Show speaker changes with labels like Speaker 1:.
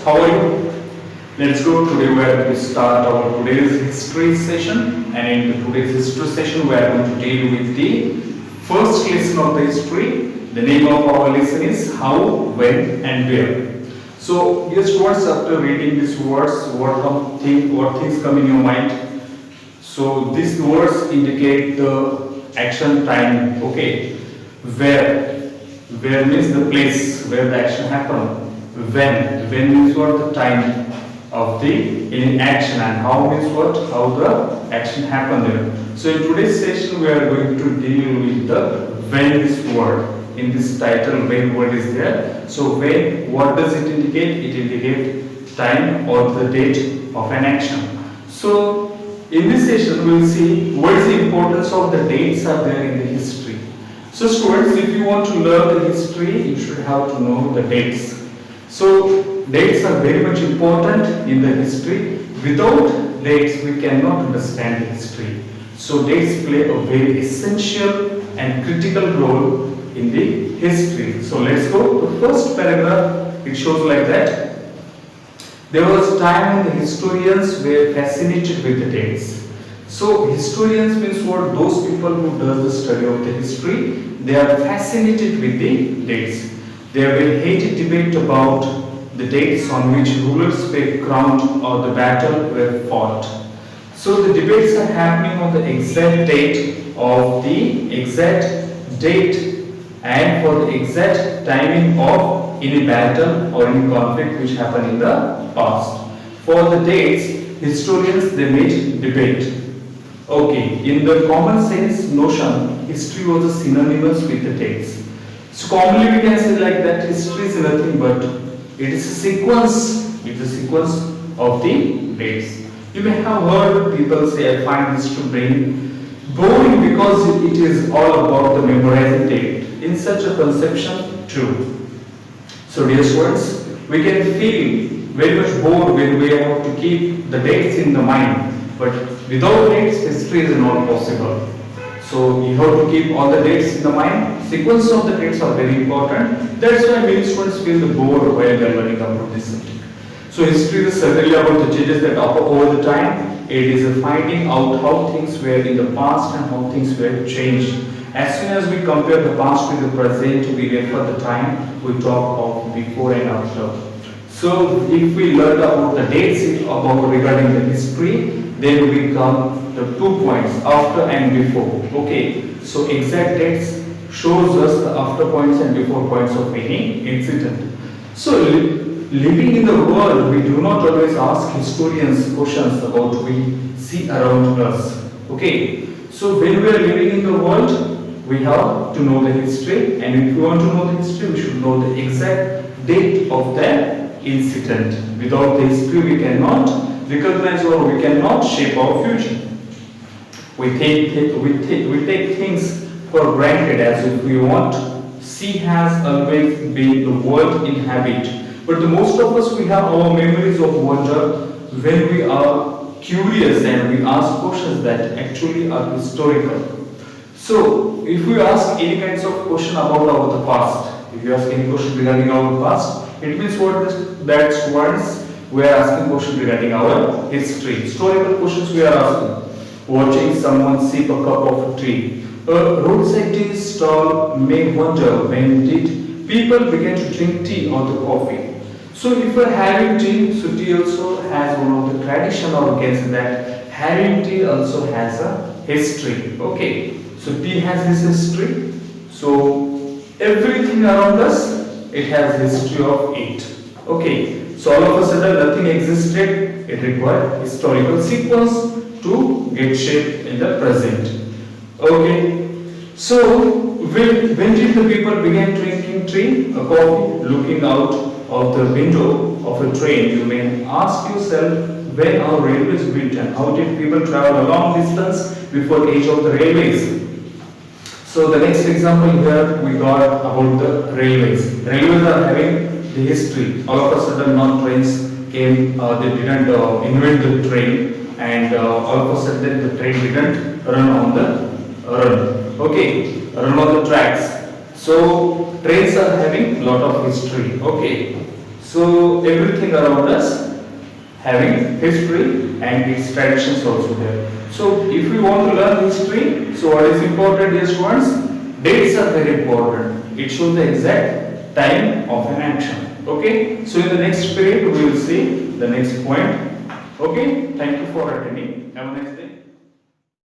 Speaker 1: How are you? Let's go. Today we are going to start our today's history session, and in today's history session we are going to deal with the first lesson of the history. The name of our lesson is how, when, and where. So, dear students, after reading these words, what things come in your mind? So, these words indicate the action time. Okay, where means the place where the action happened. When means what, the time of the in action, and how means what, how the action happened there. So in today's session we are going to deal with the when this word in this title. When word is there. So when, what does it indicate? It indicates time or the date of an action. So in this session we will see what is the importance of the dates are there in the history. So students, if you want to learn the history, you should have to know the dates. So dates are very much important in the history. Without dates we cannot understand the history. So dates play a very essential and critical role in the history. So let's go. The first paragraph, it shows like that. There was a time when the historians were fascinated with the dates. So historians means what? Those people who does the study of the history, they are fascinated with the dates. There were heated debate about the dates on which rulers were crowned or the battle were fought. So the debates are happening on the exact date and for the exact timing of any battle or any conflict which happened in the past. For the dates, historians they made debate. Okay, in the common sense notion, history was a synonymous with the dates. So commonly we can say like that history is nothing but it is a sequence of the dates. You may have heard people say, I find history boring because it is all about the memorizing date. In such a conception, true. So dear students, we can feel very much bored when we have to keep the dates in the mind. But without dates, history is not possible. So you have to keep all the dates in the mind. Sequence of the dates are very important. That's why many students feel the bored while they are learning about this subject. So history is certainly about the changes that occur over the time. It is finding out how things were in the past and how things were changed. As soon as we compare the past with the present, we refer the time, we talk of before and after. So if we learn about the dates about regarding the history, then we come the 2 points, after and before. Okay, so exact dates shows us the after points and before points of any incident. So living in the world, we do not always ask historians questions about what we see around us. Okay, so when we are living in the world, we have to know the history, and if we want to know the history, we should know the exact date of the incident. Without the history, we cannot recognize or we cannot shape our future. We take things for granted as if we want. Sea has always been the world in habit. But the most of us, we have our memories of wonder when we are curious and we ask questions that actually are historical. So, if we ask any kinds of question about our past, if you ask any question regarding our past, it means what that's once we are asking question regarding our history. Historical questions we are asking. Watching someone sip a cup of tea. A roadside tea stall may wonder when did people begin to drink tea or the coffee. So if we are having tea, so tea also has one of the tradition, or we can say that having tea also has a history. Okay, so tea has this history. So everything around us, it has history of it. Okay, so all of a sudden nothing existed. It required historical sequence to get shape in the present. Okay, so when did the people begin drinking tea, a coffee, looking out of the window of a train? You may ask yourself, when are railways built and how did people travel a long distance before age of the railways? So the next example here we got about the railways. Railways are having the history. All of a sudden non-trains came, they didn't invent the train, and all of a sudden the train didn't run on the tracks. So trains are having a lot of history. Okay, So everything around us having history and its traditions also there. So if we want to learn history, so what is important, dear students? Dates are very important. It shows the exact time of an action. Okay. So in the next period we will see the next point. Okay. Thank you for attending. Have a nice day.